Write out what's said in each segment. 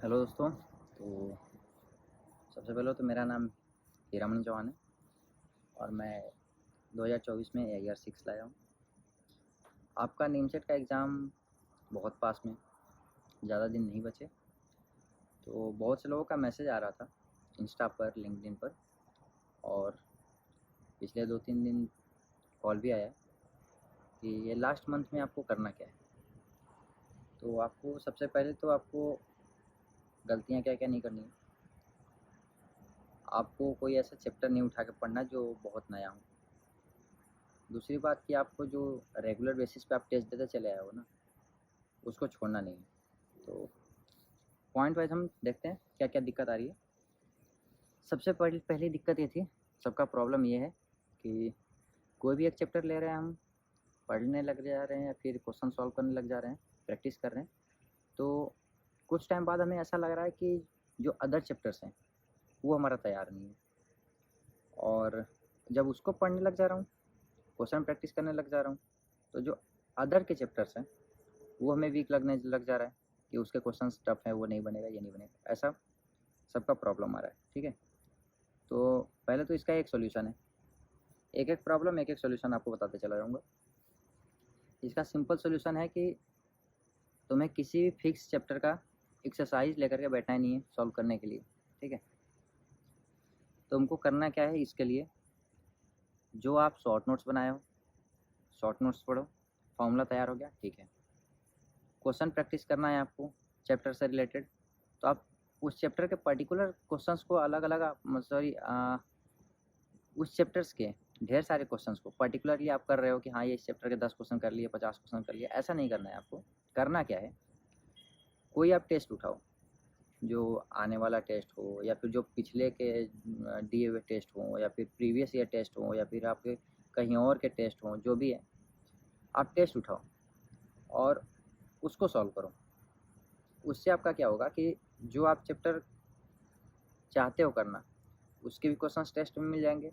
Hello दोस्तों। तो सबसे पहले तो मेरा नाम हीरामन चौहान है और मैं 2024 में AIR 6 लाया हूँ। आपका नीमसेट का एग्ज़ाम बहुत पास में, ज़्यादा दिन नहीं बचे। तो बहुत से लोगों का मैसेज आ रहा था इंस्टा पर, लिंक्डइन पर, और पिछले 2-3 दिन कॉल भी आया कि ये लास्ट मंथ में आपको करना क्या है। तो आपको सबसे पहले तो आपको गलतियाँ क्या क्या नहीं करनी है। आपको कोई ऐसा चैप्टर नहीं उठा के पढ़ना जो बहुत नया हो। दूसरी बात कि आपको जो रेगुलर बेसिस पे आप टेस्ट देते चले आए हो ना, उसको छोड़ना नहीं है। तो पॉइंट वाइज हम देखते हैं क्या क्या दिक्कत आ रही है। सबसे पहली दिक्कत ये थी, सबका प्रॉब्लम ये है कि कोई भी एक चैप्टर ले रहे हैं हम, पढ़ने लग जा रहे हैं या फिर क्वेश्चन सॉल्व करने लग जा रहे हैं, प्रैक्टिस कर रहे हैं, तो कुछ टाइम बाद हमें ऐसा लग रहा है कि जो अदर चैप्टर्स हैं वो हमारा तैयार नहीं है। और जब उसको पढ़ने लग जा रहा हूँ, क्वेश्चन प्रैक्टिस करने लग जा रहा हूँ, तो जो अदर के चैप्टर्स हैं वो हमें वीक लगने लग जा रहा है कि उसके क्वेश्चन टफ है, वो नहीं बनेगा, ये नहीं बनेगा। ऐसा सबका प्रॉब्लम आ रहा है, ठीक है। तो पहले तो इसका एक सॉल्यूशन है, एक एक प्रॉब्लम एक एक सॉल्यूशन आपको बताते चला जाऊँगा। इसका सिंपल सॉल्यूशन है कि तुम्हें किसी भी फिक्स चैप्टर का एक्सरसाइज लेकर के बैठना ही नहीं है सॉल्व करने के लिए, ठीक है। तुमको करना क्या है, इसके लिए जो आप शॉर्ट नोट्स बनाए हो, शॉर्ट नोट्स पढ़ो। फॉर्मूला तैयार हो गया, ठीक है। क्वेश्चन प्रैक्टिस करना है आपको चैप्टर से रिलेटेड, तो आप उस चैप्टर के पर्टिकुलर क्वेश्चंस को अलग अलग, सॉरी, उस चैप्टर्स के ढेर सारे क्वेश्चंस को पर्टिकुलरली आप कर रहे हो कि हाँ ये इस चैप्टर के 10 क्वेश्चन कर लिए, 50 क्वेश्चन कर लिए, ऐसा नहीं करना है आपको। करना क्या है, कोई आप टेस्ट उठाओ जो आने वाला टेस्ट हो, या फिर जो पिछले के दिए हुए टेस्ट हो, या फिर प्रीवियस ईयर टेस्ट हो, या फिर आपके कहीं और के टेस्ट हों, जो भी है आप टेस्ट उठाओ और उसको सॉल्व करो। उससे आपका क्या होगा कि जो आप चैप्टर चाहते हो करना, उसके भी क्वेश्चंस टेस्ट में मिल जाएंगे,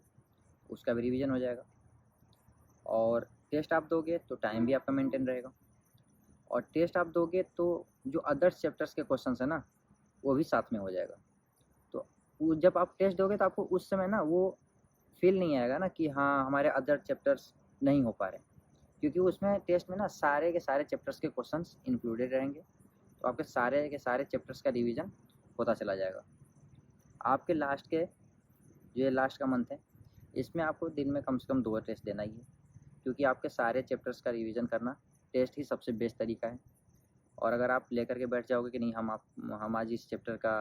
उसका भी रिवीजन हो जाएगा। और टेस्ट आप दोगे तो टाइम भी आपका मेंटेन रहेगा, और टेस्ट आप दोगे तो जो अदर्स चैप्टर्स के क्वेश्चंस है ना, वो भी साथ में हो जाएगा। तो जब आप टेस्ट दोगे तो आपको उस समय ना वो फील नहीं आएगा ना कि हाँ हमारे अदर चैप्टर्स नहीं हो पा रहे, क्योंकि उसमें टेस्ट में ना सारे के सारे चैप्टर्स के क्वेश्चंस इंक्लूडेड रहेंगे। तो आपके सारे के सारे चैप्टर्स का रिवीजन होता चला जाएगा। आपके लास्ट के, जो ये लास्ट का मंथ है, इसमें आपको दिन में कम से कम 2 टेस्ट देना ही है, क्योंकि आपके सारे चैप्टर्स का रिवीजन करना टेस्ट ही सबसे बेस्ट तरीका है। और अगर आप लेकर के बैठ जाओगे कि नहीं हम आज इस चैप्टर का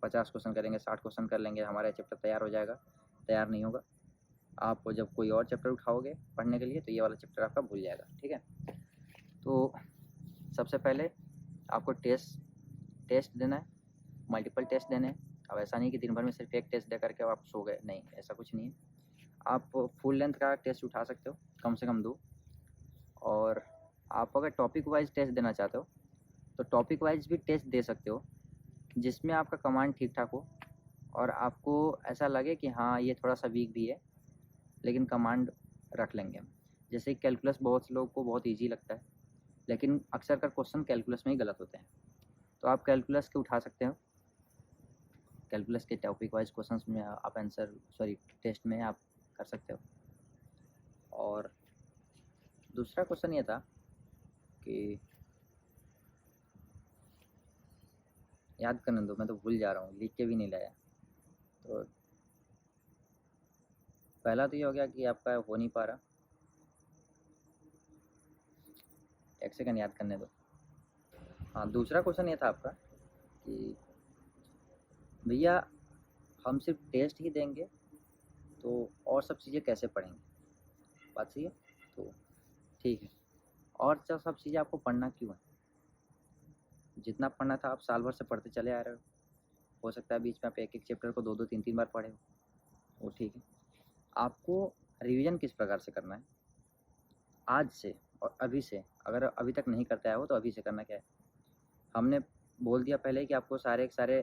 50 क्वेश्चन करेंगे, 60 क्वेश्चन कर लेंगे, हमारा चैप्टर तैयार हो जाएगा, तैयार नहीं होगा। आप जब कोई और चैप्टर उठाओगे पढ़ने के लिए तो ये वाला चैप्टर आपका भूल जाएगा, ठीक है। तो सबसे पहले आपको टेस्ट देना है, मल्टीपल टेस्ट देने हैं। अब ऐसा नहीं कि दिन भर में सिर्फ एक टेस्ट दे करके आप सो गए, नहीं, ऐसा कुछ नहीं है। आप फुल लेंथ का टेस्ट उठा सकते हो, कम से कम 2। और आप अगर टॉपिक वाइज टेस्ट देना चाहते हो तो टॉपिक वाइज भी टेस्ट दे सकते हो, जिसमें आपका कमांड ठीक ठाक हो और आपको ऐसा लगे कि हाँ ये थोड़ा सा वीक भी है, लेकिन कमांड रख लेंगे हम। जैसे कैलकुलस बहुत से लोगों को बहुत ईजी लगता है, लेकिन अक्सर कर क्वेश्चन कैलकुलस में ही गलत होते हैं। तो आप कैलकुलस के उठा सकते हो, कैलकुलस के टॉपिक वाइज क्वेश्चंस में आप टेस्ट में आप कर सकते हो। और दूसरा क्वेश्चन ये था कि, याद करने दो, मैं तो भूल जा रहा हूँ, लिख के भी नहीं लाया। तो पहला तो ये हो गया कि आपका हो नहीं पा रहा, एक सेकंड याद करने दो। हाँ, दूसरा क्वेश्चन ये था आपका कि भैया हम सिर्फ टेस्ट ही देंगे तो और सब चीज़ें कैसे पढ़ेंगे। बात सही है, तो ठीक है। और सब चीज़ें आपको पढ़ना क्यों है, जितना पढ़ना था आप साल भर से पढ़ते चले आ रहे हो सकता है बीच में आप एक एक चैप्टर को 2-2 3-3 बार पढ़े हो, वो ठीक है। आपको रिवीजन किस प्रकार से करना है, आज से और अभी से। अगर अभी तक नहीं करते आए हो तो अभी से करना क्या है, हमने बोल दिया पहले कि आपको सारे के सारे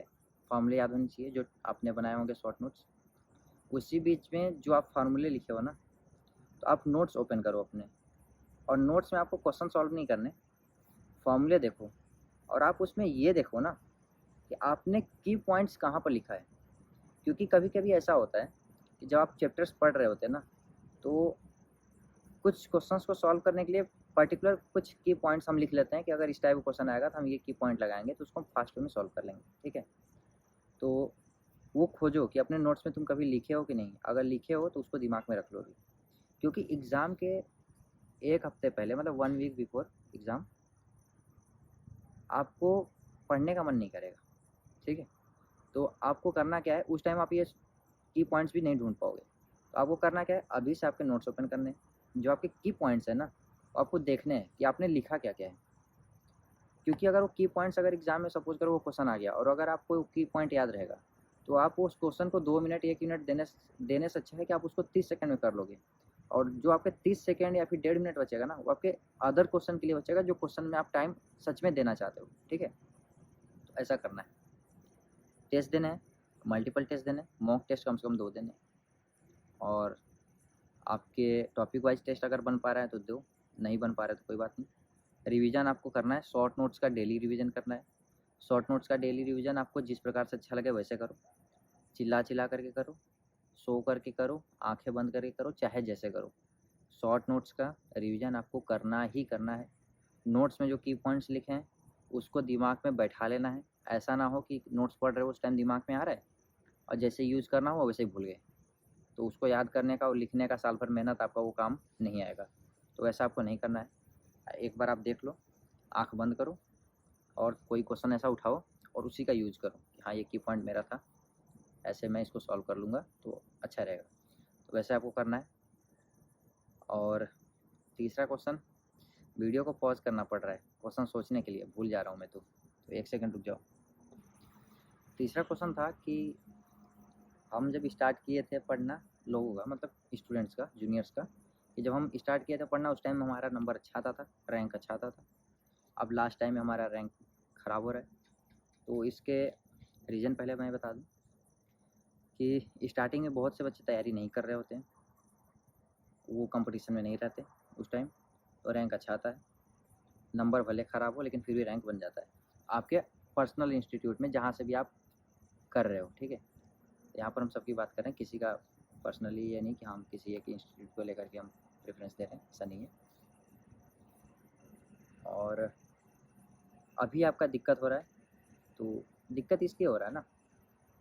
फार्मूले याद होने चाहिए जो आपने बनाए होंगे शॉर्ट नोट्स। उसी बीच में जो आप फार्मूले लिखे हो ना, तो आप नोट्स ओपन करो अपने, और नोट्स में आपको क्वेश्चन सॉल्व नहीं करने, फार्मूले देखो। और आप उसमें ये देखो ना कि आपने की पॉइंट्स कहाँ पर लिखा है। क्योंकि कभी कभी ऐसा होता है कि जब आप चैप्टर्स पढ़ रहे होते हैं ना, तो कुछ क्वेश्चंस को सॉल्व करने के लिए पर्टिकुलर कुछ की पॉइंट्स हम लिख लेते हैं कि अगर इस टाइप का क्वेश्चन आएगा तो हम ये की पॉइंट लगाएंगे, तो उसको हम फास्ट वे में सॉल्व कर लेंगे। ठीक है, तो वो खोजो कि अपने नोट्स में तुम कभी लिखे हो कि नहीं। अगर लिखे हो तो उसको दिमाग में रख लो, क्योंकि एग्ज़ाम के एक हफ्ते पहले, मतलब 1 वीक बिफोर एग्ज़ाम, आपको पढ़ने का मन नहीं करेगा। ठीक है, तो आपको करना क्या है, उस टाइम आप ये की पॉइंट्स भी नहीं ढूंढ पाओगे। तो आपको करना क्या है, अभी से आपके नोट्स ओपन करने हैं, जो आपके की पॉइंट्स है ना, आपको देखने हैं कि आपने लिखा क्या क्या है। क्योंकि अगर वो की पॉइंट्स अगर एग्जाम में सपोज करो वो क्वेश्चन आ गया और अगर आपको की पॉइंट याद रहेगा, तो आप उस क्वेश्चन को 2 मिनट 1 मिनट देने से अच्छा है कि आप उसको 30 सेकंड में कर लोगे। और जो आपके 30 सेकंड या फिर 1.5 मिनट बचेगा ना, वो आपके अदर क्वेश्चन के लिए बचेगा, जो क्वेश्चन में आप टाइम सच में देना चाहते हो। ठीक है, तो ऐसा करना है। टेस्ट देना है, मल्टीपल टेस्ट देने, मॉक टेस्ट कम से कम 2 देने। और आपके टॉपिक वाइज टेस्ट अगर बन पा रहा है तो दो, नहीं बन पा रहा है तो कोई बात नहीं। रिवीजन आपको करना है, शॉर्ट नोट्स का डेली रिवीजन करना है। शॉर्ट नोट्स का डेली रिवीजन आपको जिस प्रकार से अच्छा लगे वैसे करो, चिल्ला चिल्ला करके करो, सो करके करो, आंखें बंद करके करो, चाहे जैसे करो। शॉर्ट नोट्स का रिवीजन आपको करना ही करना है। नोट्स में जो की पॉइंट्स लिखे हैं उसको दिमाग में बैठा लेना है। ऐसा ना हो कि नोट्स पढ़ रहे हो उस टाइम दिमाग में आ रहा है और जैसे यूज़ करना हो वैसे ही भूल गए, तो उसको याद करने का और लिखने का साल भर मेहनत आपका वो काम नहीं आएगा। तो ऐसा आपको नहीं करना है। एक बार आप देख लो, आँख बंद करो और कोई क्वेश्चन ऐसा उठाओ और उसी का यूज़ करो कि हाँ ये की पॉइंट मेरा था, ऐसे मैं इसको सॉल्व कर लूँगा तो अच्छा रहेगा। तो वैसे आपको करना है। और तीसरा क्वेश्चन, वीडियो को पॉज करना पड़ रहा है क्वेश्चन सोचने के लिए, भूल जा रहा हूँ मैं तो 1 सेकंड रुक जाओ। तीसरा क्वेश्चन था कि हम जब स्टार्ट किए थे पढ़ना, लोगों का मतलब स्टूडेंट्स का, जूनियर्स का, कि जब हम स्टार्ट किए थे पढ़ना उस टाइम में हमारा नंबर अच्छा आता था, रैंक अच्छा आता था। अब लास्ट टाइम में हमारा रैंक ख़राब हो रहा है। तो इसके रीज़न पहले मैं बता दूं कि स्टार्टिंग में बहुत से बच्चे तैयारी नहीं कर रहे होते हैं, वो कंपटीशन में नहीं रहते उस टाइम, तो रैंक अच्छा आता है। नंबर भले ख़राब हो लेकिन फिर भी रैंक बन जाता है आपके पर्सनल इंस्टीट्यूट में जहाँ से भी आप कर रहे हो। ठीक है, यहाँ पर हम सबकी बात कर रहे हैं, किसी का पर्सनली ये नहीं कि हम किसी एक इंस्टीट्यूट को लेकर के हम प्रेफरेंस दे रहे हैं, ऐसा नहीं है। और अभी आपका दिक्कत हो रहा है, तो दिक्कत इसलिए हो रहा है ना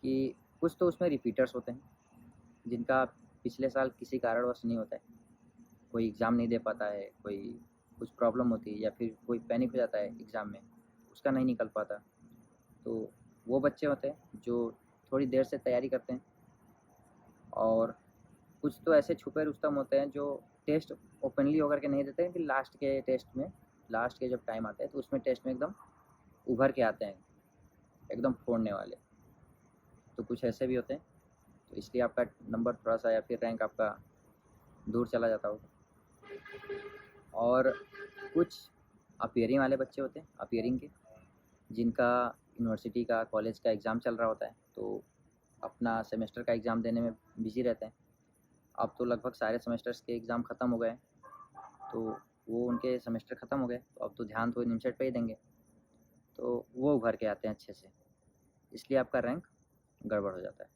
कि कुछ तो उसमें रिपीटर्स होते हैं जिनका पिछले साल किसी कारणवश नहीं होता है, कोई एग्ज़ाम नहीं दे पाता है, कोई कुछ प्रॉब्लम होती है या फिर कोई पैनिक हो जाता है एग्ज़ाम में, उसका नहीं निकल पाता। तो वो बच्चे होते हैं जो थोड़ी देर से तैयारी करते हैं। और कुछ तो ऐसे छुपे रुस्तम होते हैं जो टेस्ट ओपनली होकर के नहीं देते हैं, कि लास्ट के टेस्ट में, लास्ट के जब टाइम आता है तो उसमें टेस्ट में एकदम उभर के आते हैं, एकदम फोड़ने वाले। तो कुछ ऐसे भी होते हैं, तो इसलिए आपका नंबर थोड़ा सा या फिर रैंक आपका दूर चला जाता होगा। और कुछ अपियरिंग वाले बच्चे होते हैं, अपियरिंग के, जिनका यूनिवर्सिटी का, कॉलेज का एग्ज़ाम चल रहा होता है, तो अपना सेमेस्टर का एग्ज़ाम देने में बिजी रहते हैं। अब तो लगभग सारे सेमेस्टर्स के एग्ज़ाम ख़त्म हो गए हैं, तो वो उनके सेमेस्टर ख़त्म हो गए, तो अब तो ध्यान तो निमसेट पे ही देंगे, तो वो उभर के आते हैं अच्छे से, इसलिए आपका रैंक गड़बड़ हो जाता है।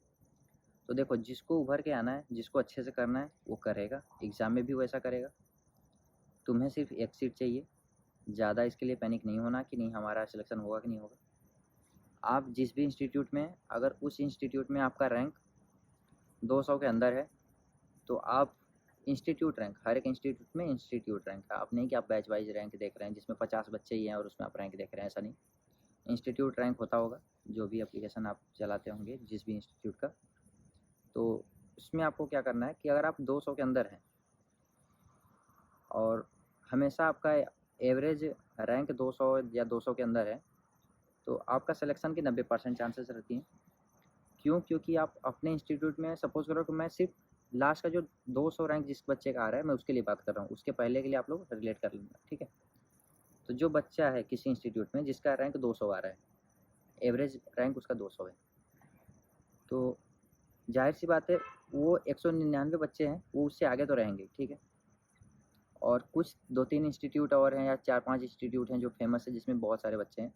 तो देखो, जिसको उभर के आना है, जिसको अच्छे से करना है वो करेगा, एग्ज़ाम में भी वैसा करेगा। तुम्हें सिर्फ एक सीट चाहिए, ज़्यादा इसके लिए पैनिक नहीं होना कि नहीं हमारा सिलेक्शन होगा कि नहीं होगा। आप जिस भी इंस्टीट्यूट में, अगर उस इंस्टीट्यूट में आपका रैंक 200 के अंदर है, तो आप इंस्टीट्यूट रैंक, हर एक इंस्टीट्यूट में इंस्टीट्यूट रैंक है, आप नहीं कि आप बैच वाइज रैंक देख रहे हैं जिसमें 50 बच्चे ही हैं और उसमें आप रैंक देख रहे हैं, ऐसा नहीं। इंस्टीट्यूट रैंक होता होगा जो भी एप्लीकेशन आप चलाते होंगे जिस भी इंस्टीट्यूट का। तो उसमें आपको क्या करना है कि अगर आप 200 के अंदर हैं और हमेशा आपका एवरेज रैंक 200 या 200 के अंदर है, तो आपका सिलेक्शन की 90% चांसेस रहती हैं। क्यों? क्योंकि आप अपने इंस्टीट्यूट में, सपोज करो कि मैं सिर्फ लास्ट का जो 200 रैंक जिस बच्चे का आ रहा है मैं उसके लिए बात कर रहा हूँ, उसके पहले के लिए आप लोग रिलेट कर लेंगे। ठीक है, तो जो बच्चा है किसी इंस्टीट्यूट में जिसका रैंक 200 आ रहा है, एवरेज रैंक उसका 200 है, तो जाहिर सी बात है वो 199 बच्चे हैं, वो उससे आगे तो रहेंगे। ठीक है, और कुछ 2-3 इंस्टीट्यूट और हैं या 4-5 इंस्टीट्यूट हैं जो फेमस है जिसमें बहुत सारे बच्चे हैं।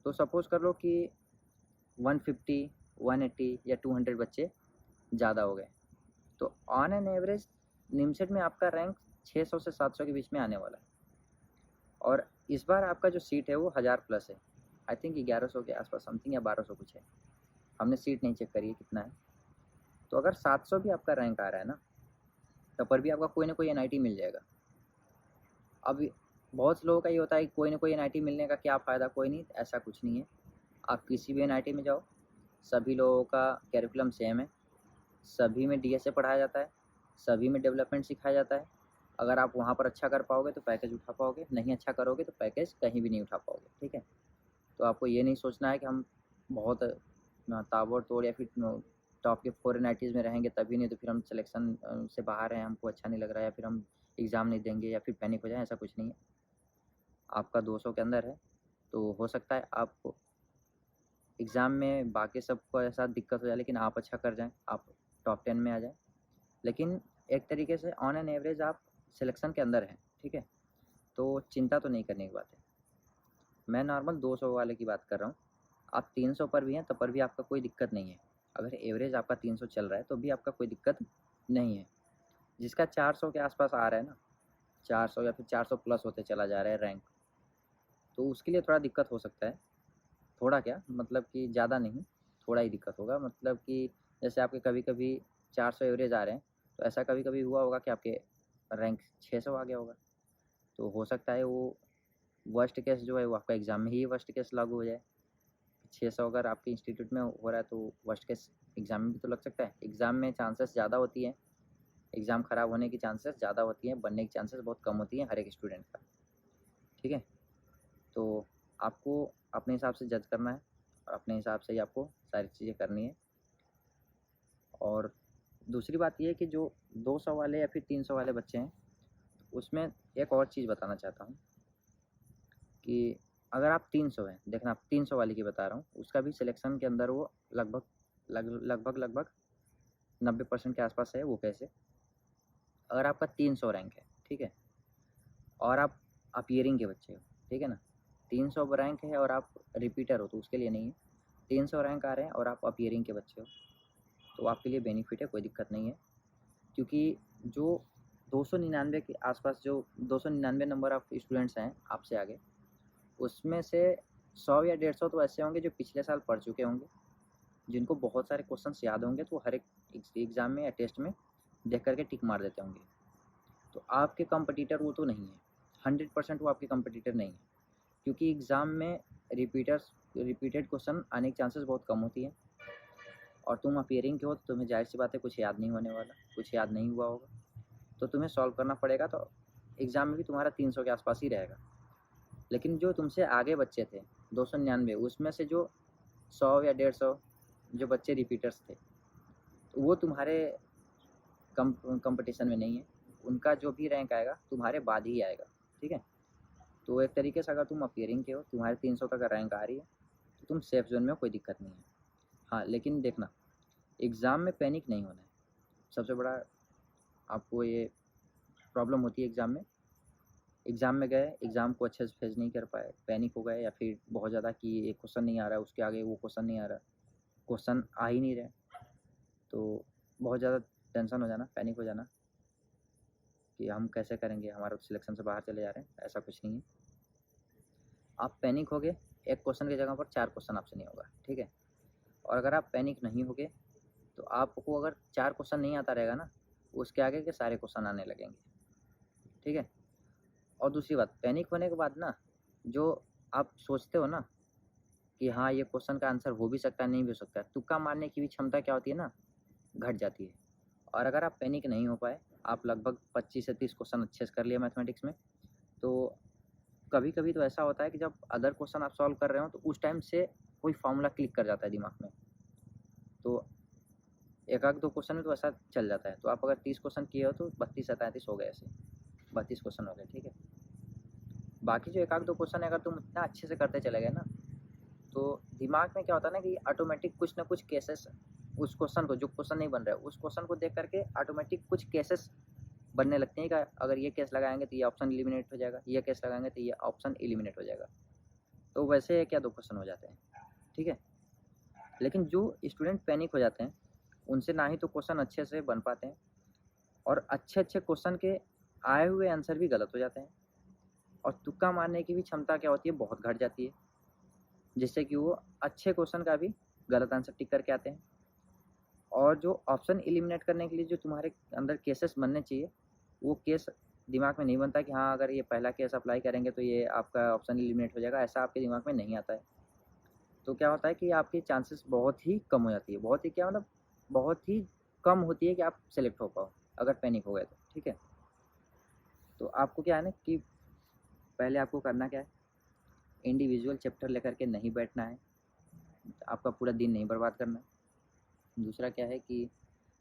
तो सपोज़ कर लो कि 150, 180 या 200 बच्चे ज़्यादा हो गए। तो ऑन एन एवरेज निमसेट में आपका रैंक 600 से 700 के बीच में आने वाला है। और इस बार आपका जो सीट है वो 1000 प्लस है। आई थिंक 1100 के आसपास समथिंग या 1200 कुछ है, हमने सीट नहीं चेक करी है कितना है। तो अगर 700 भी आपका रैंक आ रहा है ना, तब पर भी आपका कोई ना कोई एनआईटी मिल जाएगा। अब बहुत लोगों का ये होता है कि कोई ना कोई एनआईटी मिलने का क्या फ़ायदा, कोई नहीं, ऐसा कुछ नहीं है। आप किसी भी एनआईटी में जाओ, सभी लोगों का कैरिकुलम सेम है, सभी में डीएसए पढ़ाया जाता है, सभी में डेवलपमेंट सिखाया जाता है। अगर आप वहाँ पर अच्छा कर पाओगे तो पैकेज उठा पाओगे, नहीं अच्छा करोगे तो पैकेज कहीं भी नहीं उठा पाओगे, ठीक है। तो आपको ये नहीं सोचना है कि हम बहुत ताबड़तोड़ या फिर टॉप के 4 एनआईटीज़ में रहेंगे तभी, नहीं तो फिर हम सिलेक्शन से बाहर हैं, हमको अच्छा नहीं लग रहा है, या फिर हम एग्ज़ाम नहीं देंगे या फिर पैनिक हो जाएँ, ऐसा कुछ नहीं है। आपका 200 के अंदर है तो हो सकता है आपको एग्ज़ाम में बाकी सबको ऐसा दिक्कत हो जाए, लेकिन आप अच्छा कर जाएँ, आप टॉप 10 में आ जाएँ। लेकिन एक तरीके से ऑन एन एवरेज आप सिलेक्शन के अंदर हैं, ठीक है। तो चिंता तो नहीं करने की बात है। मैं नॉर्मल 200 वाले की बात कर रहा हूँ। आप 300 पर भी हैं तब पर भी आपका कोई दिक्कत नहीं है। अगर एवरेज आपका 300 चल रहा है तो भी आपका कोई दिक्कत नहीं है। जिसका 400 के आसपास आ रहा है ना, 400 या फिर 400 प्लस होते चला जा रहा है रैंक, तो उसके लिए थोड़ा दिक्कत हो सकता है। थोड़ा क्या, मतलब कि ज़्यादा नहीं, थोड़ा ही दिक्कत होगा। मतलब कि जैसे आपके कभी-कभी 400 एवरेज आ रहे हैं, तो ऐसा कभी-कभी हुआ होगा कि आपके रैंक 600 आ गया होगा। तो हो सकता है वो वर्स्ट केस जो है वो आपका एग्ज़ाम में ही वर्स्ट केस लागू हो जाए। 600 अगर आपके इंस्टीट्यूट में हो रहा है तो वर्स्ट केस एग्ज़ाम में भी तो लग सकता है। एग्ज़ाम में चांसेस ज़्यादा होती है, एग्ज़ाम ख़राब होने की चांसेस ज़्यादा होती हैं, बनने की चांसेस बहुत कम होती हैं हर एक स्टूडेंट का, ठीक है। तो आपको अपने हिसाब से जज करना है और अपने हिसाब से ही आपको सारी चीज़ें करनी है। और दूसरी बात ये है कि जो 200 वाले या फिर 300 वाले बच्चे हैं, उसमें एक और चीज़ बताना चाहता हूँ कि अगर आप 300 हैं, देखना आप 300 वाले की बता रहा हूँ, उसका भी सिलेक्शन के अंदर वो लगभग 90% के आसपास है वो कैसे। अगर आपका 300 रैंक है, ठीक है, और आप अपीयरिंग के बच्चे हो, ठीक है ना, 300 रैंक है और आप रिपीटर हो तो उसके लिए नहीं है। 300 रैंक आ रहे हैं और आप अपीयरिंग के बच्चे हो तो आपके लिए बेनिफिट है, कोई दिक्कत नहीं है। क्योंकि जो 299 के आसपास, जो 299 नंबर ऑफ स्टूडेंट्स हैं आपसे आगे, उसमें से 100 या 150 तो ऐसे होंगे जो पिछले साल पढ़ चुके होंगे, जिनको बहुत सारे क्वेश्चंस याद होंगे, तो हर एक एग्ज़ाम में या टेस्ट में देख करके टिक मार देते होंगे। तो आपके कंपटीटर वो तो नहीं है, 100% वो आपके कंपटीटर नहीं है। क्योंकि एग्ज़ाम में रिपीटेड क्वेश्चन आने की चांसेस बहुत कम होती है, और तुम अपीयरिंग के हो तो तुम्हें जाहिर सी बात है कुछ याद नहीं होने वाला, कुछ याद नहीं हुआ होगा, तो तुम्हें सॉल्व करना पड़ेगा। तो एग्ज़ाम में भी तुम्हारा 300 के आसपास ही रहेगा। लेकिन जो तुमसे आगे बच्चे थे 299, उसमें से जो 100 या 150 जो बच्चे रिपीटर्स थे, वो तुम्हारे कंपटीशन में नहीं है। उनका जो भी रैंक आएगा तुम्हारे बाद ही आएगा, ठीक है। तो एक तरीके से अगर तुम अपीयरिंग के हो, तुम्हारे 300 तक रैंक आ रही है, तो तुम सेफ जोन में, कोई दिक्कत नहीं है। हाँ, लेकिन देखना, एग्ज़ाम में पैनिक नहीं होना है। सबसे बड़ा आपको ये प्रॉब्लम होती है एग्ज़ाम में। एग्ज़ाम में गए, एग्ज़ाम को अच्छे से फेस नहीं कर पाए, पैनिक हो गए, या फिर बहुत ज़्यादा कि एक क्वेश्चन नहीं आ रहा है, उसके आगे वो क्वेश्चन नहीं आ रहा, क्वेश्चन आ ही नहीं रहे, तो बहुत ज़्यादा टेंशन हो जाना, पैनिक हो जाना कि हम कैसे करेंगे, हमारा तो सिलेक्शन से बाहर चले जा रहे हैं, ऐसा कुछ नहीं है। आप पैनिक होगे, एक क्वेश्चन की जगह पर 4 क्वेश्चन आपसे नहीं होगा, ठीक है। और अगर आप पैनिक नहीं होगे तो आपको अगर 4 क्वेश्चन नहीं आता रहेगा ना, उसके आगे के सारे क्वेश्चन आने लगेंगे, ठीक है। और दूसरी बात, पैनिक होने के बाद ना, जो आप सोचते हो ना कि हाँ, ये क्वेश्चन का आंसर हो भी सकता है, नहीं भी हो सकता है, तुक्का मारने की भी क्षमता क्या होती है ना, घट जाती है। और अगर आप पैनिक नहीं हो पाए, आप लगभग 25 से 30 क्वेश्चन अच्छे से कर लिए मैथमेटिक्स में, तो कभी-कभी तो ऐसा होता है कि जब अदर क्वेश्चन आप सॉल्व कर रहे हो तो उस टाइम से कोई फ़ॉर्मूला क्लिक कर जाता है दिमाग में। तो एक आध 2 क्वेश्चन में तो ऐसा चल जाता है। तो आप अगर 30 क्वेश्चन किए हो तो 32 या 33 हो गए ऐसे, 32 क्वेश्चन हो गए, ठीक है। बाकी जो एक आध 2 क्वेश्चन है, अगर तुम इतना अच्छे से करते चले गए ना, तो दिमाग में क्या होता है ना कि ऑटोमेटिक कुछ ना कुछ केसेस, उस क्वेश्चन को, जो क्वेश्चन नहीं बन रहा है, उस क्वेश्चन को देख करके ऑटोमेटिक कुछ केसेस बनने लगते हैं कि अगर ये केस लगाएँगे तो ये ऑप्शन एलिमिनेट हो जाएगा, ये केस लगाएँगे तो ये ऑप्शन एलिमिनेट हो जाएगा। तो वैसे 1 या 2 क्वेश्चन हो जाते हैं, ठीक है। लेकिन जो स्टूडेंट पैनिक हो जाते हैं उनसे ना ही तो क्वेश्चन अच्छे से बन पाते हैं और अच्छे अच्छे क्वेश्चन के आए हुए आंसर भी गलत हो जाते हैं और तुक्का मारने की भी क्षमता क्या होती है, बहुत घट जाती है, जिससे कि वो अच्छे क्वेश्चन का भी गलत आंसर टिक करके आते हैं। और जो ऑप्शन एलिमिनेट करने के लिए जो तुम्हारे अंदर केसेस बनने चाहिए, वो केस दिमाग में नहीं बनता कि हाँ अगर ये पहला केस अप्लाई करेंगे तो ये आपका ऑप्शन एलिमिनेट हो जाएगा, ऐसा आपके दिमाग में नहीं आता है। तो क्या होता है कि आपकी चांसेस बहुत ही कम हो जाती है, बहुत ही क्या मतलब बहुत ही कम होती है कि आप सेलेक्ट हो पाओ अगर पैनिक हो गए तो। ठीक है, तो आपको क्या है ना कि पहले आपको करना क्या है, इंडिविजुअल चैप्टर लेकर के नहीं बैठना है, आपका पूरा दिन नहीं बर्बाद करना है। दूसरा क्या है कि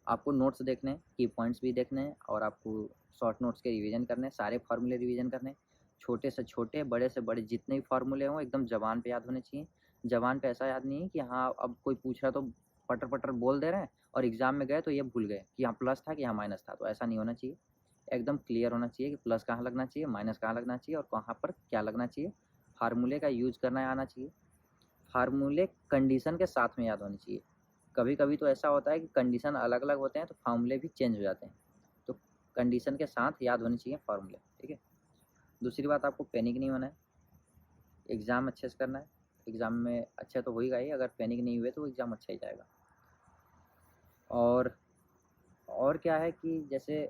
आपको नोट्स देखने हैं, की पॉइंट्स भी देखने हैं और आपको शॉर्ट नोट्स के रिवीजन करने हैं, सारे फार्मूले रिवीजन करने हैं, छोटे से छोटे बड़े से बड़े जितने भी फार्मूले हों एकदम ज़बान पे याद होने चाहिए। ज़बान पे ऐसा याद नहीं है कि हाँ अब कोई पूछ रहा तो पटर पटर बोल दे रहे हैं और एग्ज़ाम में गए तो ये भूल गए कि यहाँ प्लस था कि यहाँ माइनस था, तो ऐसा नहीं होना चाहिए। एकदम क्लियर होना चाहिए कि प्लस कहाँ लगना चाहिए, माइनस कहाँ लगना चाहिए और कहाँ पर क्या लगना चाहिए। फार्मूले का यूज़ करना आना चाहिए। फार्मूले कंडीशन के साथ में याद होनी चाहिए। कभी कभी तो ऐसा होता है कि कंडीशन अलग अलग होते हैं तो फार्मूले भी चेंज हो जाते हैं, तो कंडीशन के साथ याद होने चाहिए फार्मूले। ठीक है, दूसरी बात आपको पैनिक नहीं होना है, एग्ज़ाम अच्छे से करना है। एग्ज़ाम में अच्छा तो होएगा ही, अगर पैनिक नहीं हुए तो एग्ज़ाम अच्छा ही जाएगा। और और क्या है कि जैसे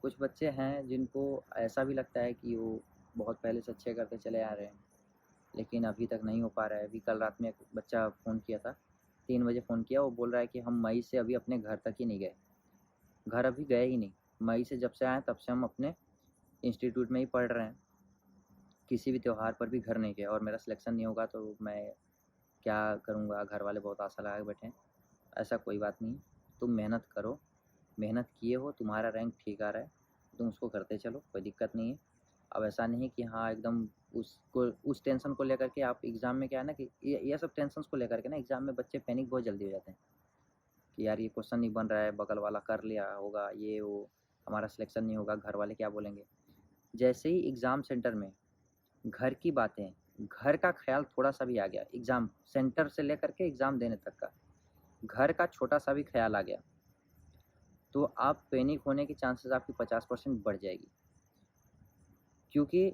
कुछ बच्चे हैं जिनको ऐसा भी लगता है कि वो बहुत पहले से अच्छे करते चले आ रहे हैं लेकिन अभी तक नहीं हो पा रहा है। अभी कल रात में एक बच्चा फ़ोन किया था, 3 बजे फ़ोन किया, वो बोल रहा है कि हम मई से अभी अपने घर तक ही नहीं गए, घर अभी गए ही नहीं। मई से जब से आए तब से हम अपने इंस्टीट्यूट में ही पढ़ रहे हैं, किसी भी त्यौहार पर भी घर नहीं गए और मेरा सिलेक्शन नहीं होगा तो मैं क्या करूँगा, घर वाले बहुत आशा लगा के बैठे हैं। ऐसा कोई बात नहीं, तुम मेहनत करो, मेहनत किए हो, तुम्हारा रैंक ठीक आ रहा है, तुम उसको करते चलो, कोई दिक्कत नहीं है। अब ऐसा नहीं है कि हाँ एकदम उसको उस टेंशन को लेकर के आप एग्ज़ाम में क्या है ना कि ये सब टेंशन्स को लेकर के ना एग्ज़ाम में बच्चे पैनिक बहुत जल्दी हो जाते हैं कि यार ये क्वेश्चन नहीं बन रहा है, बगल वाला कर लिया होगा, ये वो, हमारा सिलेक्शन नहीं होगा, घर वाले क्या बोलेंगे। जैसे ही एग्ज़ाम सेंटर में घर की बातें, घर का ख्याल थोड़ा सा भी आ गया, एग्ज़ाम सेंटर से लेकर के एग्ज़ाम देने तक का घर का छोटा सा भी ख्याल आ गया तो आप पैनिक होने की चांसेस आपकी 50% बढ़ जाएगी। क्योंकि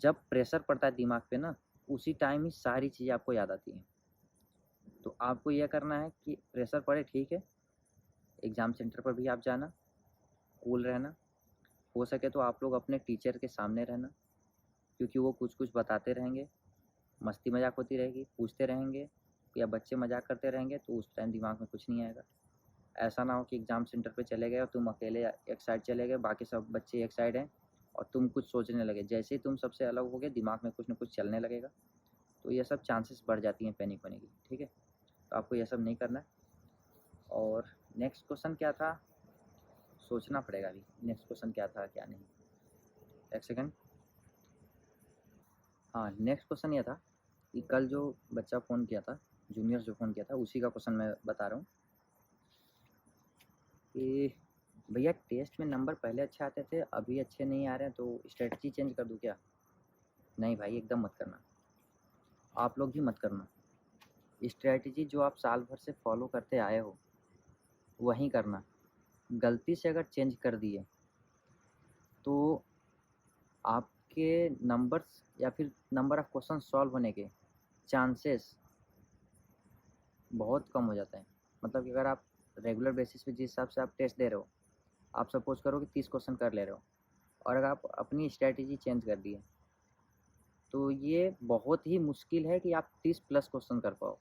जब प्रेशर पड़ता है दिमाग पे ना, उसी टाइम ही सारी चीज़ें आपको याद आती हैं। तो आपको यह करना है कि प्रेशर पड़े ठीक है, एग्ज़ाम सेंटर पर भी आप जाना, कूल रहना, हो सके तो आप लोग अपने टीचर के सामने रहना, क्योंकि वो कुछ कुछ बताते रहेंगे, मस्ती मजाक होती रहेगी, पूछते रहेंगे या बच्चे मजाक करते रहेंगे तो उस टाइम दिमाग में कुछ नहीं आएगा। ऐसा ना हो कि एग्ज़ाम सेंटर पे चले गए और तुम अकेले एक साइड चले गए, बाकी सब बच्चे एक साइड हैं और तुम कुछ सोचने लगे। जैसे ही तुम सबसे अलग हो गए, दिमाग में कुछ न कुछ चलने लगेगा, तो ये सब चांसेस बढ़ जाती हैं पैनिक होने की। ठीक है, तो आपको ये सब नहीं करना है। और नेक्स्ट क्वेश्चन क्या था, सोचना पड़ेगा अभी नेक्स्ट क्वेश्चन क्या था क्या नहीं। एक सेकंड। हाँ, नेक्स्ट क्वेश्चन ये था कि कल जो बच्चा फ़ोन किया था, जूनियर जो फ़ोन किया था, उसी का क्वेश्चन मैं बता रहा हूँ कि भैया टेस्ट में नंबर पहले अच्छे आते थे, अभी अच्छे नहीं आ रहे हैं, तो स्ट्रेटजी चेंज कर दूँ क्या? नहीं भाई, एकदम मत करना, आप लोग भी मत करना। स्ट्रेटजी जो आप साल भर से फॉलो करते आए हो वहीं करना। गलती से अगर चेंज कर दिए तो आपके नंबर्स या फिर नंबर ऑफ़ क्वेश्चन सॉल्व होने के चांसेस बहुत कम हो जाते हैं। मतलब कि अगर आप रेगुलर बेसिस पे जिस हिसाब से आप टेस्ट दे रहे हो, आप सपोज़ करो कि 30 क्वेश्चन कर ले रहे हो और अगर आप अपनी स्ट्रैटेजी चेंज कर दिए, तो ये बहुत ही मुश्किल है कि आप 30 प्लस क्वेश्चन कर पाओ।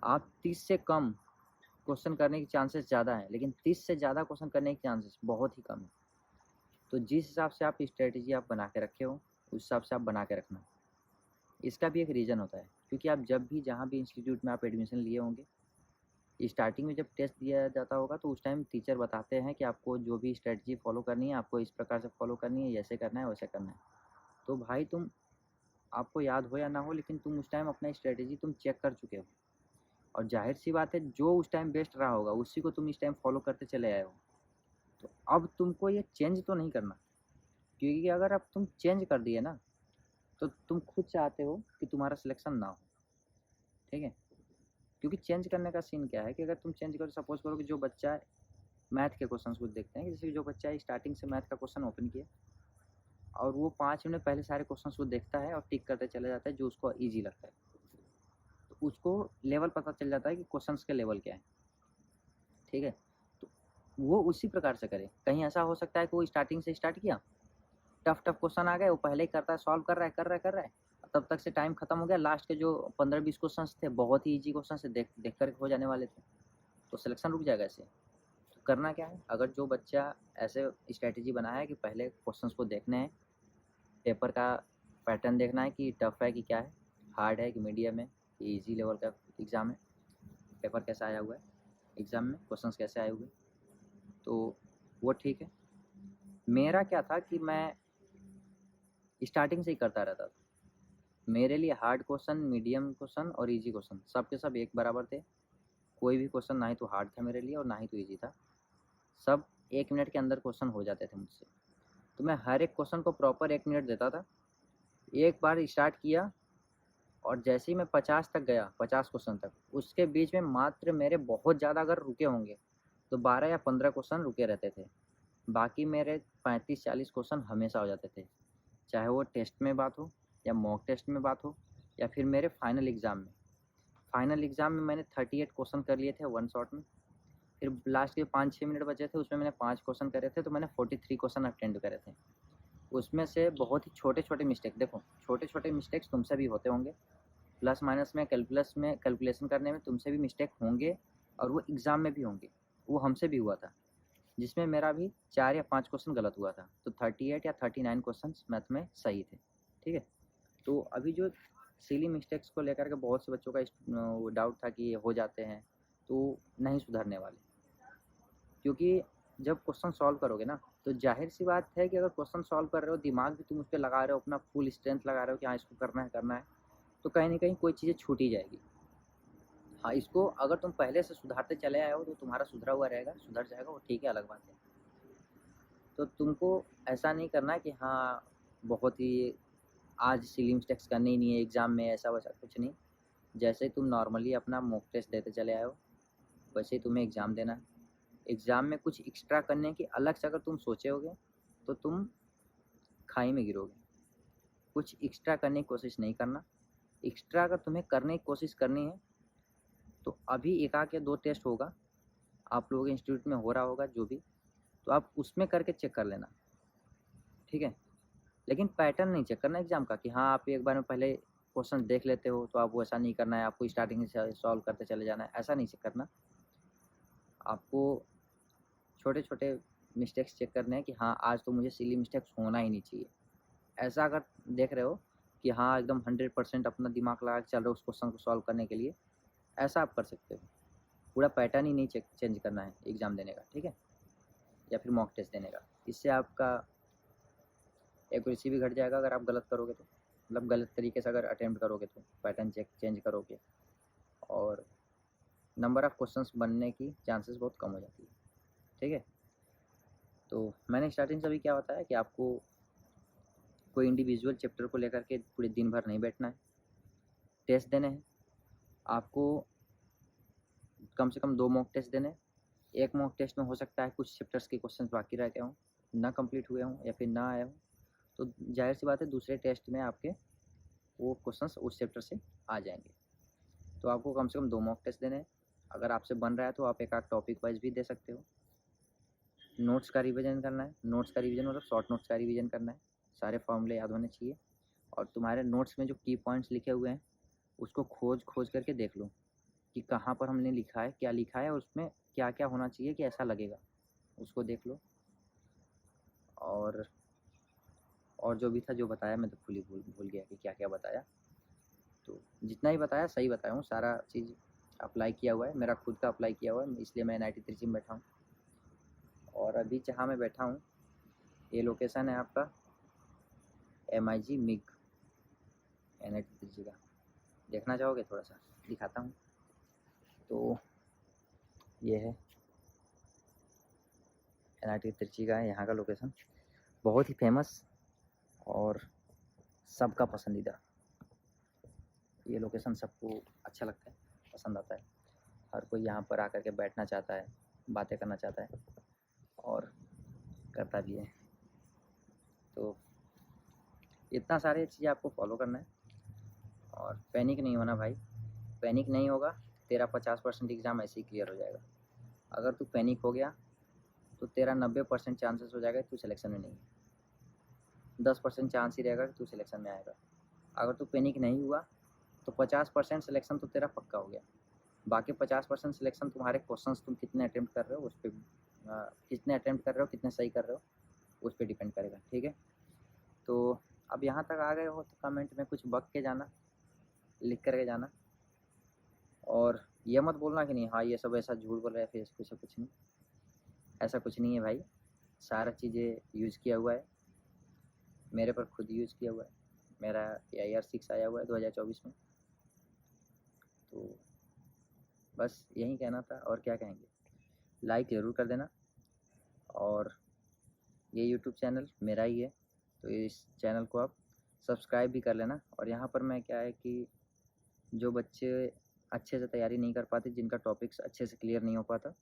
आप 30 से कम क्वेश्चन करने की चांसेस ज़्यादा हैं, लेकिन 30 से ज़्यादा क्वेश्चन करने की चांसेस बहुत ही कम है। तो जिस हिसाब से आप स्ट्रैटेजी आप बना के रखे हो, उस हिसाब से आप बना के रखना। इसका भी एक रीज़न होता है, क्योंकि आप जब भी जहाँ भी इंस्टीट्यूट में आप एडमिशन लिए होंगे, स्टार्टिंग में जब टेस्ट दिया जाता होगा तो उस टाइम टीचर बताते हैं कि आपको जो भी स्ट्रैटेजी फ़ॉलो करनी है, आपको इस प्रकार से फ़ॉलो करनी है, ऐसे करना है, वैसे करना है। तो भाई तुम, आपको याद हो या ना हो, लेकिन तुम उस टाइम अपना स्ट्रैटेजी तुम चेक कर चुके हो और ज़ाहिर-सी बात है जो उस टाइम बेस्ट रहा होगा, उसी को तुम इस टाइम फ़ॉलो करते चले आए हो। तो अब तुमको ये चेंज तो नहीं करना, क्योंकि अगर अब तुम चेंज कर दिए ना, तो तुम खुद चाहते हो कि तुम्हारा सिलेक्शन ना हो। ठीक है। क्योंकि चेंज करने का सीन क्या है कि अगर तुम चेंज करो, सपोज करो कि जो बच्चा मैथ के क्वेश्चन को देखते हैं, जैसे जो बच्चा स्टार्टिंग से मैथ का क्वेश्चन ओपन किया और वो 5 मिनट पहले सारे क्वेश्चन को देखता है और टिक करते चला जाता है जो उसको ईजी लगता है, तो उसको लेवल पता चल जाता है कि क्वेश्चंस के लेवल क्या है। ठीक है, तो वो उसी प्रकार से करे। कहीं ऐसा हो सकता है कि वो स्टार्टिंग से स्टार्ट किया, टफ क्वेश्चन आ गए, वो पहले ही करता है, सॉल्व कर रहा है, तब तक से टाइम खत्म हो गया, लास्ट के जो 15-20 क्वेश्चन थे बहुत ही ईजी क्वेश्चन से देख कर हो जाने वाले थे, तो सिलेक्शन रुक जाएगा ऐसे। तो करना क्या है, अगर जो बच्चा ऐसे स्ट्रैटेजी बनाया है कि पहले क्वेश्चंस को देखने हैं, पेपर का पैटर्न देखना है कि टफ है कि क्या है, हार्ड है कि मीडियम है कि ईजी लेवल का एग्ज़ाम है, पेपर कैसा आया हुआ है एग्ज़ाम में, क्वेश्चंस कैसे आए हुए, तो वो ठीक है। मेरा क्या था कि मैं स्टार्टिंग से ही करता रहता था। मेरे लिए हार्ड क्वेश्चन, मीडियम क्वेश्चन और इजी क्वेश्चन सब के सब एक बराबर थे। कोई भी क्वेश्चन ना ही तो हार्ड था मेरे लिए और ना ही तो इजी था। सब 1 मिनट के अंदर क्वेश्चन हो जाते थे मुझसे। तो मैं हर एक क्वेश्चन को प्रॉपर 1 मिनट देता था। एक बार स्टार्ट किया और जैसे ही मैं 50 तक गया, 50 क्वेश्चन तक, उसके बीच में मात्र मेरे बहुत ज़्यादा अगर रुके होंगे तो 12 या 15 क्वेश्चन रुके रहते थे। बाकी मेरे 35-40 क्वेश्चन हमेशा हो जाते थे। चाहे वो टेस्ट में बात हो या मॉक टेस्ट में बात हो या फिर मेरे फाइनल एग्ज़ाम में। फाइनल एग्ज़ाम में मैंने 38 क्वेश्चन कर लिए थे वन शॉट में। फिर लास्ट के 5-6 मिनट बचे थे, उसमें मैंने 5 क्वेश्चन करे थे, तो मैंने 43 क्वेश्चन अटेम्प्ट करे थे। उसमें से बहुत ही छोटे-छोटे मिस्टेक, देखो छोटे-छोटे मिस्टेक्स तुमसे भी होते होंगे, प्लस माइनस में कैलकुलस में कैलकुलेशन करने में तुमसे भी मिस्टेक होंगे और वो एग्ज़ाम में भी होंगे। वो हमसे भी हुआ था, जिसमें मेरा भी 4 या 5 क्वेश्चन गलत हुआ था। तो 38 या 39 क्वेश्चंस मैथ में सही थे। ठीक है? तो अभी जो सिली मिस्टेक्स को लेकर के बहुत से बच्चों का वो डाउट था कि ये हो जाते हैं, तो नहीं सुधरने वाले। क्योंकि जब क्वेश्चन सॉल्व करोगे ना, तो ज़ाहिर सी बात है कि अगर क्वेश्चन सॉल्व कर रहे हो, दिमाग भी तुम उस पे लगा रहे हो, अपना फुल स्ट्रेंथ लगा रहे हो कि हाँ इसको करना है, तो कहीं न कहीं कोई चीज़ें छूट ही जाएगी। हाँ, इसको अगर तुम पहले से सुधारते चले आए हो तो तुम्हारा सुधरा हुआ रहेगा, सुधर जाएगा, वो ठीक है, अलग बात है। तो तुमको ऐसा नहीं करना है कि हाँ, बहुत ही आज सिली मिस्टेक्स करनी ही नहीं है एग्ज़ाम में, ऐसा-वैसा कुछ नहीं। जैसे तुम नॉर्मली अपना मॉक टेस्ट देते चले आए हो, वैसे ही तुम्हें एग्ज़ाम देना है। एग्ज़ाम में कुछ एक्स्ट्रा करने की अलग से अगर तुम सोचोगे, तो तुम खाई में गिरोगे। कुछ एक्स्ट्रा करने की कोशिश नहीं करना। एक्स्ट्रा अगर तुम्हें करने की कोशिश करनी है, तो अभी 1 आध या 2 टेस्ट होगा, आप लोगों के इंस्टीट्यूट में हो रहा होगा जो भी, तो आप उसमें करके चेक कर लेना, ठीक है? लेकिन पैटर्न नहीं चेक करना एग्ज़ाम का कि हाँ, आप एक बार में पहले क्वेश्चन देख लेते हो, तो आपको ऐसा नहीं करना है, आपको स्टार्टिंग से सॉल्व करते चले जाना है, ऐसा नहीं चेक करना। आपको छोटे-छोटे मिस्टेक्स चेक करने हैं कि हाँ, आज तो मुझे सिली मिस्टेक्स होना ही नहीं चाहिए। ऐसा अगर देख रहे हो कि हाँ, एकदम 100% अपना दिमाग लगा के चल रहे हो उस क्वेश्चन को सॉल्व करने के लिए, ऐसा आप कर सकते हो। पूरा पैटर्न ही नहीं चेंज करना है एग्ज़ाम देने का, ठीक है? या फिर मॉक टेस्ट देने का। इससे आपका एक्यूरेसी भी घट जाएगा अगर आप गलत करोगे तो, मतलब गलत तरीके से अगर अटेम्प्ट करोगे तो, पैटर्न चेंज करोगे, और नंबर ऑफ़ क्वेश्चंस बनने की चांसेस बहुत कम हो जाती है, ठीक है? तो मैंने स्टार्टिंग से अभी क्या बताया कि आपको कोई इंडिविजुअल चैप्टर को लेकर के पूरे दिन भर नहीं बैठना है, टेस्ट देने हैं। आपको कम से कम 2 मॉक टेस्ट देने हैं। एक मॉक टेस्ट में हो सकता है कुछ चैप्टर्स के क्वेश्चंस बाकी रह गए हों, ना कंप्लीट हुए हों या फिर ना आए हों, तो ज़ाहिर-सी बात है दूसरे टेस्ट में आपके वो क्वेश्चंस उस चैप्टर से आ जाएँगे। तो आपको कम से कम 2 मॉक टेस्ट देने हैं। अगर आपसे बन रहा है तो आप एक आध टॉपिक वाइज़ भी दे सकते हो। नोट्स का रिवीजन करना है, नोट्स का रिवीजन मतलब शॉर्ट नोट्स का रिवीजन करना है। सारे फॉर्मूले याद होने चाहिए और तुम्हारे नोट्स में जो की पॉइंट्स लिखे हुए हैं, उसको खोज करके देख लो कि कहाँ पर हमने लिखा है, क्या लिखा है और उसमें क्या-क्या होना चाहिए कि ऐसा लगेगा, उसको देख लो। और और जो भी था जो बताया मैं तो भूल गया कि क्या-क्या बताया। तो जितना ही बताया सही बताया हूँ, सारा चीज़ अप्लाई किया हुआ है, मेरा खुद का अप्लाई किया हुआ है, इसलिए मैं एनआईटी त्रिची में बैठा हूँ। और अभी जहाँ मैं बैठा हूँ, ये लोकेशन है आपका MIG मिग, एनआईटी त्रिची का। देखना चाहोगे थोड़ा सा दिखाता हूँ। तो ये है एनआईटी त्रिची का है यहाँ का लोकेशन, बहुत ही फेमस और सबका पसंदीदा। ये लोकेशन सबको अच्छा लगता है, पसंद आता है। हर कोई यहाँ पर आकर के बैठना चाहता है, बातें करना चाहता है और करता भी है। तो इतना सारे चीज़ें आपको फॉलो करना है और पैनिक नहीं होना भाई। पैनिक नहीं होगा, तेरा 50% एग्ज़ाम ऐसे ही क्लियर हो जाएगा। अगर तू पैनिक हो गया तो तेरा 90% चांसेस हो जाएगा तू सिलेक्शन में नहीं है, 10% चांस ही रहेगा कि तू सिलेक्शन में आएगा। अगर तू पैनिक नहीं हुआ तो 50% सिलेक्शन तो तेरा पक्का हो गया। बाकी 50% सिलेक्शन तुम्हारे क्वेश्चंस तुम कितने अटेम्प्ट कर रहे हो उस पर, कितने अटेम्प्ट कर रहे हो, कितने सही कर रहे हो, उस पर डिपेंड करेगा। ठीक है, तो अब यहाँ तक आ गए हो तो कमेंट में कुछ बक के जाना, लिख करके जाना। और ये मत बोलना कि नहीं हाँ ये सब ऐसा झूठ बोल रहे हैं फेसबुक से, कुछ नहीं, ऐसा कुछ नहीं है भाई। सारा चीज़ें यूज़ किया हुआ है, मेरे पर खुद यूज़ किया हुआ है। मेरा AIR 6 आया हुआ है 2024 में। तो बस यही कहना था, और क्या कहेंगे। लाइक ज़रूर कर देना, और ये यूट्यूब चैनल मेरा ही है तो इस चैनल को आप सब्सक्राइब भी कर लेना। और यहाँ पर मैं क्या है कि जो बच्चे अच्छे से तैयारी नहीं कर पाते, जिनका टॉपिक्स अच्छे से क्लियर नहीं हो पाता,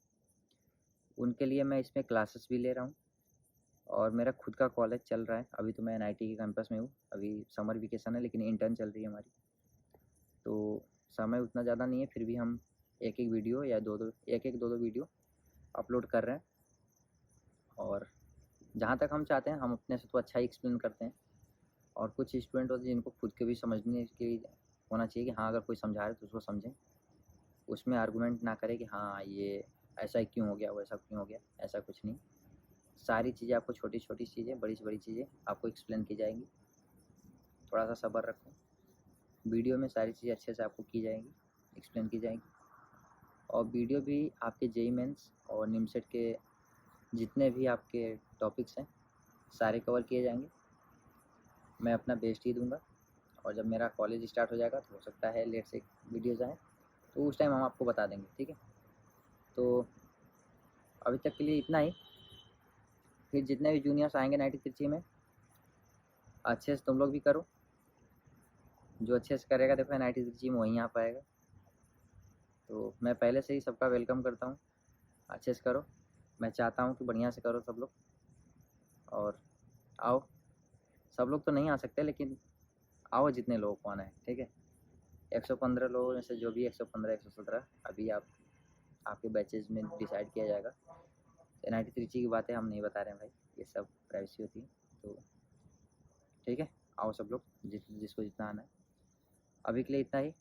उनके लिए मैं इसमें क्लासेस भी ले रहा हूँ। और मेरा खुद का कॉलेज चल रहा है, अभी तो मैं NIT के कैंपस में हूँ, अभी समर वेकेशन है लेकिन इंटर्न चल रही है हमारी। तो समय उतना ज़्यादा नहीं है, फिर भी हम एक एक वीडियो या दो दो वीडियो अपलोड कर रहे हैं। और जहाँ तक हम चाहते हैं हम अपने से तो अच्छा ही एक्सप्लेन करते हैं। और कुछ स्टूडेंट होते हैं जिनको खुद के भी समझने के होना चाहिए कि हाँ अगर कोई समझा रहा है तो उसको समझें, उसमें आर्गूमेंट ना करें कि हाँ ये ऐसा क्यों हो गया, वैसा क्यों हो गया। ऐसा कुछ नहीं, सारी चीज़ें आपको, छोटी छोटी चीज़ें, बड़ी से बड़ी चीज़ें आपको एक्सप्लेन की जाएंगी। थोड़ा सा सब्र रखो, वीडियो में सारी चीज़ें अच्छे से आपको की जाएंगी, एक्सप्लेन की जाएंगी। और वीडियो भी आपके JEE मेंस और निमसेट के जितने भी आपके टॉपिक्स हैं सारे कवर किए जाएंगे। मैं अपना बेस्ट ही दूंगा। और जब मेरा कॉलेज स्टार्ट हो जाएगा तो हो सकता है लेट से वीडियोज़ आएँ, तो उस टाइम हम आपको बता देंगे। ठीक है, तो अभी तक के लिए इतना ही। फिर जितने भी जूनियर्स आएंगे 93 में, अच्छे से तुम लोग भी करो। जो अच्छे से करेगा देखो 93 में वहीं आ पाएगा। तो मैं पहले से ही सबका वेलकम करता हूँ, अच्छे से करो। मैं चाहता हूँ कि बढ़िया से करो सब लोग, और आओ। सब लोग तो नहीं आ सकते लेकिन आओ जितने लोगों को आना है। ठीक है, 115 लोगों में से जो भी 115 117 अभी आपके बैचेज में डिसाइड किया जाएगा। तो 93 की बातें हम नहीं बता रहे हैं भाई, ये सब प्राइवेसी होती है। तो ठीक है, आओ सब लोग जिसको जितना आना है। अभी के लिए इतना ही।